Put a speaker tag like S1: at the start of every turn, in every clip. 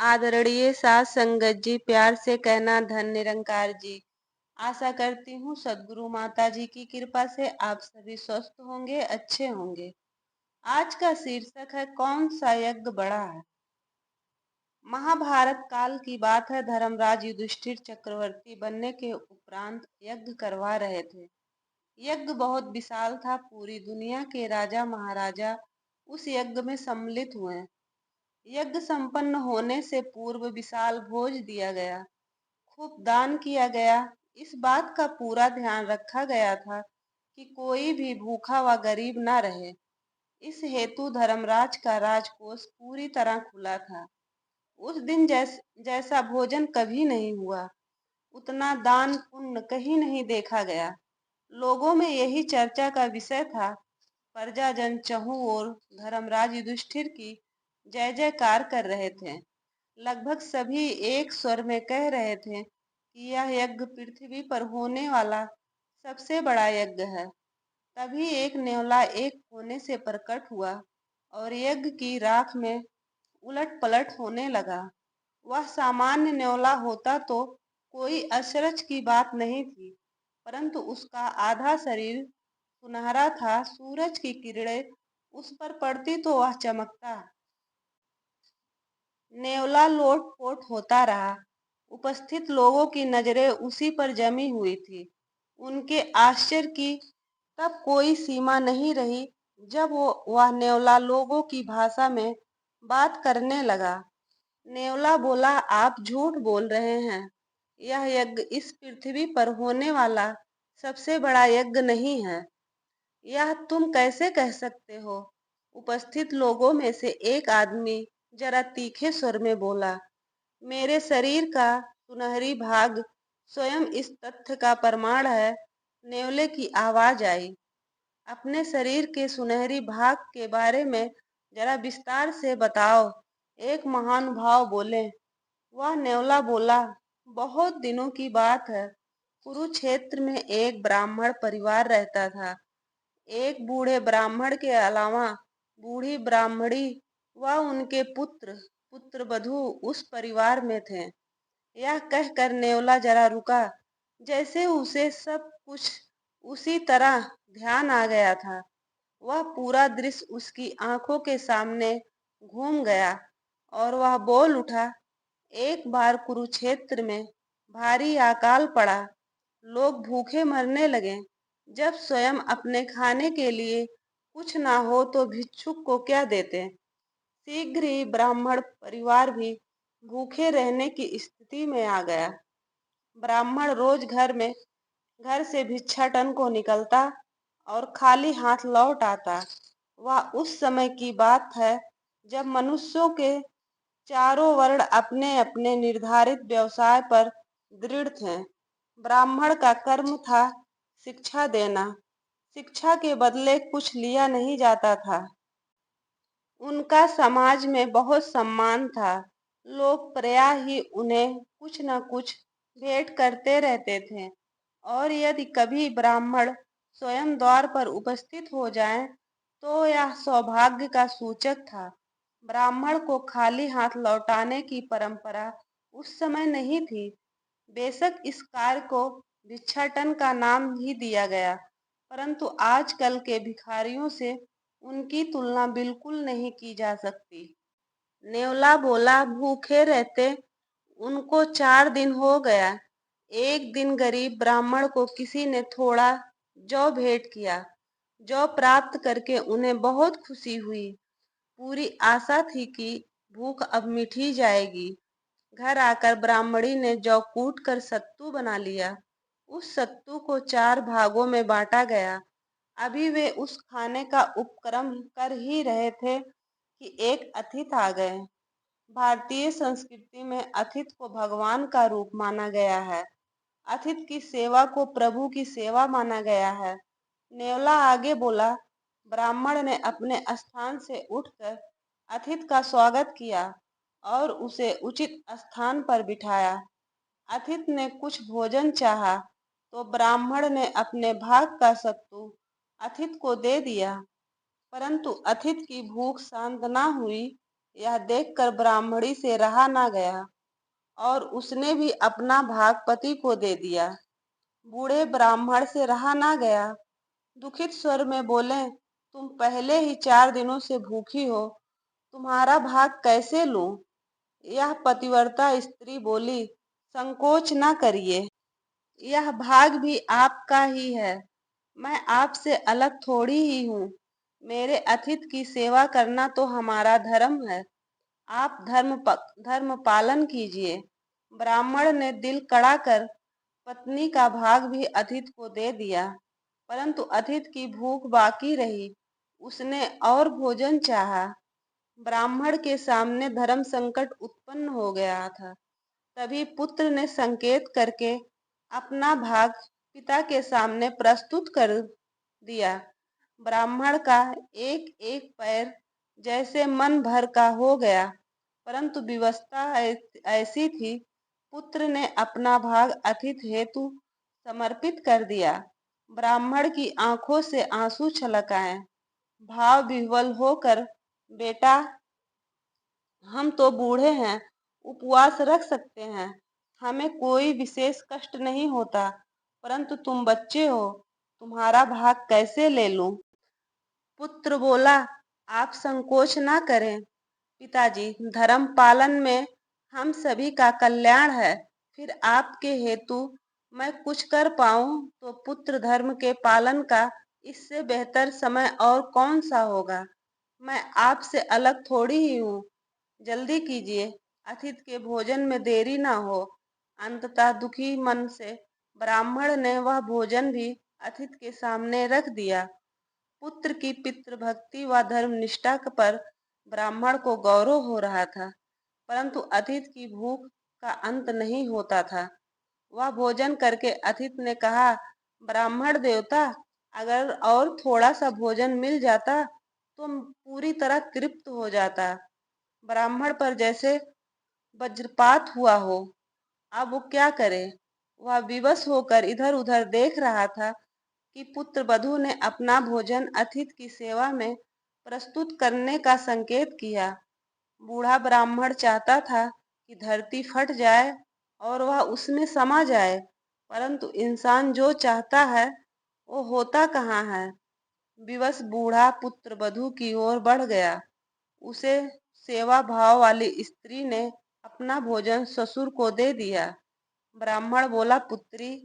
S1: आदरणीय साध संगत जी, प्यार से कहना धन निरंकार जी। आशा करती हूँ सद्गुरु माता जी की कृपा से आप सभी स्वस्थ होंगे, अच्छे होंगे। आज का शीर्षक है, कौन सा यज्ञ बड़ा है। महाभारत काल की बात है। धर्मराज युधिष्ठिर चक्रवर्ती बनने के उपरांत यज्ञ करवा रहे थे। यज्ञ बहुत विशाल था। पूरी दुनिया के राजा महाराजा उस यज्ञ में सम्मिलित हुए। यज्ञ संपन्न होने से पूर्व विशाल भोज दिया गया, खूब दान किया गया। इस बात का पूरा ध्यान रखा गया था कि कोई भी भूखा व गरीब न रहे। इस हेतु धर्मराज का राजकोष पूरी तरह खुला था। उस दिन जैसा भोजन कभी नहीं हुआ, उतना दान पुण्य कहीं नहीं देखा गया। लोगों में यही चर्चा का विषय था। प्रजाजन चहुं ओर धर्मराज युधिष्ठिर की जय जयकार कर रहे थे। लगभग सभी एक स्वर में कह रहे थे कि यह यज्ञ पृथ्वी पर होने वाला सबसे बड़ा यज्ञ है। तभी एक नेवला एक कोने से प्रकट हुआ और यज्ञ की राख में उलट पलट होने लगा। वह सामान्य नेवला होता तो कोई अचरज की बात नहीं थी, परंतु उसका आधा शरीर सुनहरा था। सूरज की किरणें उस पर पड़ती तो वह चमकता। नेवला लोटपोट होता रहा। उपस्थित लोगों की नजरें उसी पर जमी हुई थी। उनके आश्चर्य की तब कोई सीमा नहीं रही जब वह नेवला लोगों की भाषा में बात करने लगा। नेवला बोला, आप झूठ बोल रहे हैं। यह यज्ञ इस पृथ्वी पर होने वाला सबसे बड़ा यज्ञ नहीं है। यह तुम कैसे कह सकते हो। उपस्थित लोगों में से एक आदमी जरा तीखे स्वर में बोला, मेरे शरीर का सुनहरी भाग स्वयं इस तथ्य का प्रमाण है। नेवले की आवाज आई, अपने शरीर के सुनहरी भाग के बारे में जरा विस्तार से बताओ। एक महानुभाव बोले। वह नेवला बोला, बहुत दिनों की बात है। कुरुक्षेत्र में एक ब्राह्मण परिवार रहता था। एक बूढ़े ब्राह्मण के अलावा बूढ़ी ब्राह्मणी व उनके पुत्र पुत्रवधू उस परिवार में थे। यह कहकर नेवला जरा रुका, जैसे उसे सब कुछ उसी तरह ध्यान आ गया था। वह पूरा दृश्य उसकी आंखों के सामने घूम गया और वह बोल उठा, एक बार कुरुक्षेत्र में भारी अकाल पड़ा। लोग भूखे मरने लगे। जब स्वयं अपने खाने के लिए कुछ ना हो तो भिक्षुक को क्या देते। शीघ्र ही ब्राह्मण परिवार भी भूखे रहने की स्थिति में आ गया। ब्राह्मण रोज घर से भिक्षाटन को निकलता और खाली हाथ लौट आता। वह उस समय की बात है जब मनुष्यों के चारों वर्ण अपने अपने निर्धारित व्यवसाय पर दृढ़ थे। ब्राह्मण का कर्म था शिक्षा देना। शिक्षा के बदले कुछ लिया नहीं जाता था। उनका समाज में बहुत सम्मान था। लोग प्रायः ही उन्हें कुछ न कुछ भेंट करते रहते थे और यदि कभी ब्राह्मण स्वयं द्वार पर उपस्थित हो जाएं, तो यह सौभाग्य का सूचक था। ब्राह्मण को खाली हाथ लौटाने की परंपरा उस समय नहीं थी। बेशक इस कार्य को भिक्षाटन का नाम ही दिया गया, परंतु आजकल के भिखारियों से उनकी तुलना बिल्कुल नहीं की जा सकती। नेवला बोला, भूखे रहते उनको 4 दिन हो गया। एक दिन गरीब ब्राह्मण को किसी ने थोड़ा जौ भेंट किया। जौ प्राप्त करके उन्हें बहुत खुशी हुई। पूरी आशा थी कि भूख अब मिटी जाएगी। घर आकर ब्राह्मणी ने जौ कूट कर सत्तू बना लिया। उस सत्तू को 4 भागों में बांटा गया। अभी वे उस खाने का उपक्रम कर ही रहे थे कि एक अतिथि आ गए। भारतीय संस्कृति में अतिथि को भगवान का रूप माना गया है। अतिथि की सेवा को प्रभु की सेवा माना गया है। नेवला आगे बोला, ब्राह्मण ने अपने स्थान से उठकर अतिथि का स्वागत किया और उसे उचित स्थान पर बिठाया। अतिथि ने कुछ भोजन चाहा तो ब्राह्मण ने अपने भाग का सत्तू अतिथि को दे दिया, परंतु अतिथि की भूख शांत न हुई। यह देखकर ब्राह्मणी से रहा न गया और उसने भी अपना भाग पति को दे दिया। बूढ़े ब्राह्मण से रहा न गया, दुखित स्वर में बोले, तुम पहले ही 4 दिनों से भूखी हो, तुम्हारा भाग कैसे लूं? यह पतिव्रता स्त्री बोली, संकोच न करिए, यह भाग भी आपका ही है। मैं आपसे अलग थोड़ी ही हूँ। मेरे अतिथि की सेवा करना तो हमारा धर्म है। आप धर्म पालन कीजिए। ब्राह्मण ने दिल कड़ा कर पत्नी का भाग भी अतिथि को दे दिया, परंतु अतिथि की भूख बाकी रही। उसने और भोजन चाहा। ब्राह्मण के सामने धर्म संकट उत्पन्न हो गया था। तभी पुत्र ने संकेत करके अपना भाग पिता के सामने प्रस्तुत कर दिया। ब्राह्मण का एक एक पैर जैसे मन भर का हो गया, परंतु व्यवस्था ऐसी थी, पुत्र ने अपना भाग अतिथि हेतु समर्पित कर दिया। ब्राह्मण की आंखों से आंसू छलक आए। भाव विह्वल होकर, बेटा, हम तो बूढ़े हैं, उपवास रख सकते हैं, हमें कोई विशेष कष्ट नहीं होता, परंतु तुम बच्चे हो, तुम्हारा भाग कैसे ले लूं? पुत्र बोला, आप संकोच ना करें पिताजी, धर्म पालन में हम सभी का कल्याण है। फिर आपके हेतु मैं कुछ कर पाऊं तो पुत्र धर्म के पालन का इससे बेहतर समय और कौन सा होगा। मैं आपसे अलग थोड़ी ही हूँ। जल्दी कीजिए, अतिथि के भोजन में देरी ना हो। अंततः दुखी मन से ब्राह्मण ने वह भोजन भी अतिथि के सामने रख दिया। पुत्र की पितृभक्ति व धर्मनिष्ठा पर ब्राह्मण को गौरव हो रहा था, परंतु अतिथि की भूख का अंत नहीं होता था। वह भोजन करके अतिथि ने कहा, ब्राह्मण देवता, अगर और थोड़ा सा भोजन मिल जाता तो पूरी तरह तृप्त हो जाता। ब्राह्मण पर जैसे वज्रपात हुआ हो। अब वो क्या करे? वह विवश होकर इधर उधर देख रहा था कि पुत्र वधू ने अपना भोजन अतिथि की सेवा में प्रस्तुत करने का संकेत किया। बूढ़ा ब्राह्मण चाहता था कि धरती फट जाए और वह उसमें समा जाए, परंतु इंसान जो चाहता है वो होता कहाँ है। विवश बूढ़ा पुत्र वधू की ओर बढ़ गया। उसे सेवा भाव वाली स्त्री ने अपना भोजन ससुर को दे दिया। ब्राह्मण बोला, पुत्री,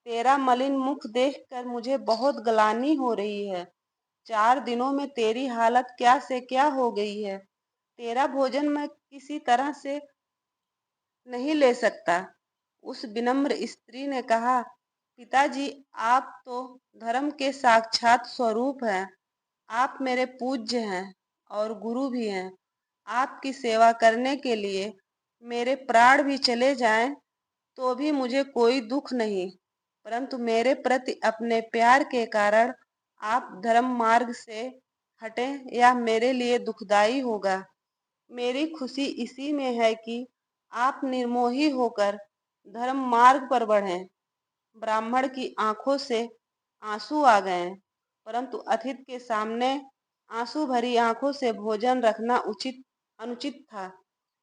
S1: तेरा मलिन मुख देखकर मुझे बहुत ग्लानि हो रही है। 4 दिनों में तेरी हालत क्या से क्या हो गई है। तेरा भोजन मैं किसी तरह से नहीं ले सकता। उस विनम्र स्त्री ने कहा, पिताजी, आप तो धर्म के साक्षात स्वरूप हैं। आप मेरे पूज्य हैं और गुरु भी हैं। आपकी सेवा करने के लिए मेरे प्राण भी चले जाएं तो भी मुझे कोई दुख नहीं, परंतु मेरे प्रति अपने प्यार के कारण आप धर्म मार्ग से हटे या मेरे लिए दुखदाई होगा। मेरी खुशी इसी में है कि आप निर्मोही होकर धर्म मार्ग पर बढ़ें। ब्राह्मण की आंखों से आंसू आ गए, परंतु अतिथि के सामने आंसू भरी आंखों से भोजन रखना अनुचित था।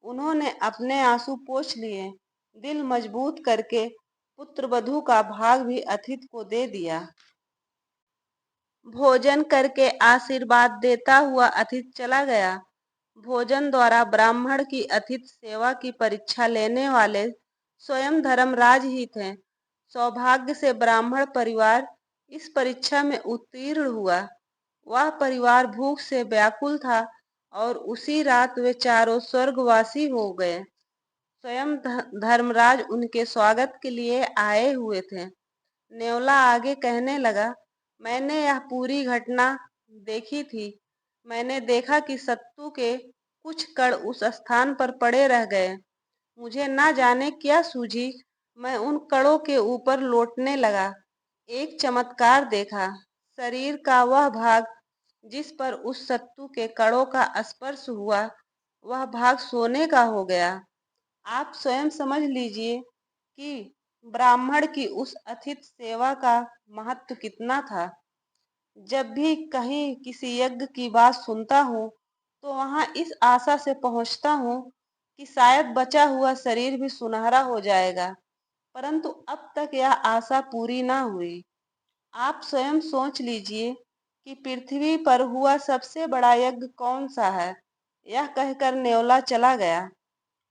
S1: उन्होंने अपने आंसू पोंछ लिए। दिल मजबूत करके पुत्र वधू का भाग भी अतिथि को दे दिया। भोजन करके आशीर्वाद देता हुआ अतिथि चला गया। भोजन द्वारा ब्राह्मण की अतिथि सेवा की परीक्षा लेने वाले स्वयं धर्मराज ही थे। सौभाग्य से ब्राह्मण परिवार इस परीक्षा में उत्तीर्ण हुआ। वह परिवार भूख से व्याकुल था और उसी रात वे चारों स्वर्गवासी हो गए। स्वयं धर्मराज उनके स्वागत के लिए आए हुए थे। नेवला आगे कहने लगा, मैंने यह पूरी घटना देखी थी। मैंने देखा कि सत्तू के कुछ कण उस स्थान पर पड़े रह गए। मुझे ना जाने क्या सूझी, मैं उन कणों के ऊपर लौटने लगा। एक चमत्कार देखा। शरीर का वह भाग जिस पर उस सत्तू के कणों का स्पर्श हुआ, वह भाग सोने का हो गया। आप स्वयं समझ लीजिए कि ब्राह्मण की उस अतिथि सेवा का महत्व कितना था। जब भी कहीं किसी यज्ञ की बात सुनता हूँ तो वहां इस आशा से पहुंचता हूँ कि शायद बचा हुआ शरीर भी सुनहरा हो जाएगा, परंतु अब तक यह आशा पूरी ना हुई। आप स्वयं सोच लीजिए कि पृथ्वी पर हुआ सबसे बड़ा यज्ञ कौन सा है। यह कहकर न्योला चला गया।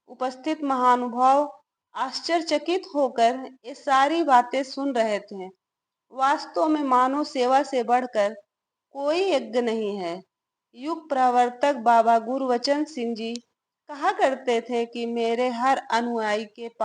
S1: उपस्थित महानुभाव आश्चर्यचकित होकर ये सारी बातें सुन रहे थे। वास्तव में मानव सेवा से बढ़कर कोई यज्ञ नहीं है। युग प्रवर्तक बाबा गुरबचन सिंह जी कहा करते थे कि मेरे हर अनुयायी के पास